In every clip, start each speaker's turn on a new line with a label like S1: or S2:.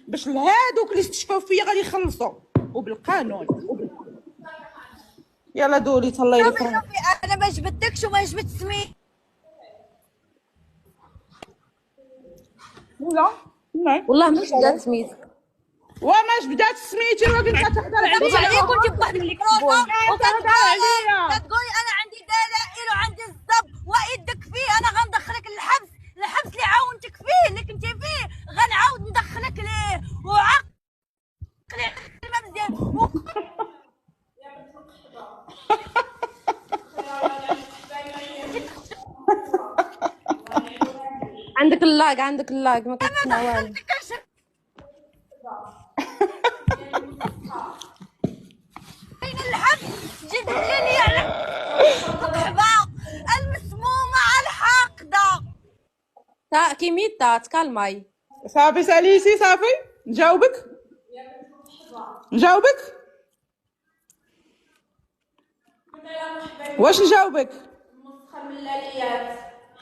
S1: باش هادوك اللي استشفاو فيا غادي يخلصوا وبالقانون. يلا دولي تهلاي لك.
S2: شوفي انا ما جبدتكش وما جبت سميت.
S1: لا
S2: والله ما جبدت سميت
S1: وما جبدات سميتي وكنت كتهضر عليا.
S2: وبعدين كنت بواحد الميكروفون
S1: عليا
S2: كتقولي انا عندي دلائل وعندي الزب وايدك فيه انا غندخلك للحبس. الحبس اللي عاونتك فيه اللي كنتي فيه غنعاود ندخلك ليه وعقلي ما مزيان.
S3: عندك اللاق ما كتسمع والو.
S2: بين الحبس جيت تجيني على القحبه المسمومه الحاقده.
S3: تا كيميتا تكالماي.
S1: صافي ساليتي صافي نجاوبك واش نجاوبك؟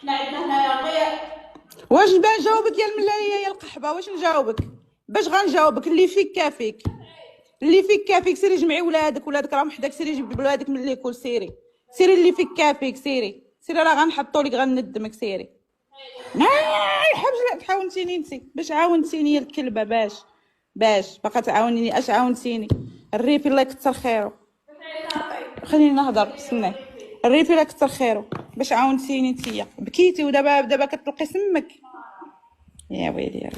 S4: حنا عندنا هنايا غير
S1: واش نبان نجاوبك يا الملاليه يا القحبه؟ واش نجاوبك؟ باش غنجاوبك اللي فيك كافيك سيري جمعي ولادك راهم حداك، سيري جيب ولادك من ليكول، سيري اللي فيك كافيك، سيري راه غنحطوا لك غندمك، سيري الحبس. عاونتيني انت باش عاونتيني يا الكلبه باش باقا تعاونيني. اش عاونتيني الريفي الله يكثر خيره. خليني نهضر استنى. الريفي الله يكثر خيره باش عاونتيني انتيا بكيتي ودابا كتلقي سمك. يا ويلي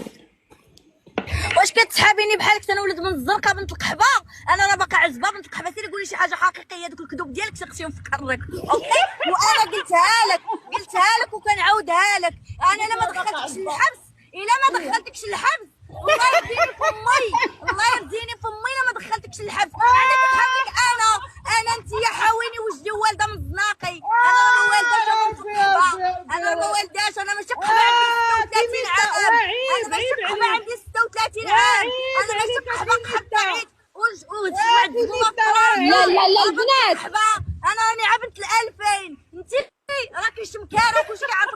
S2: واش كتسحابيني بحالك انا ولد من الزرقاء بنت القحبه؟ انا راه باقا عزبه بنت القحبه. سيري قولي شي حاجه حقيقيه. دوك الكذوب ديالك شخصي نفكر لك اوكي. وانا قلتها لك وكنعاودها لك. انا الا ما دخلتكش للحبس الله يرضيني فمي الا ما دخلتكش للحبس. عندك تحبك انا انت يا حاويني وجدي والده من الزناقي. انا ما والداش انا ماشي قحبه عندي 36 عام. انا ماشي قحبه قحبت
S3: لا البنات
S2: انا راني عبنت 2000. انت راكي شمكاره وكلشي كيعرف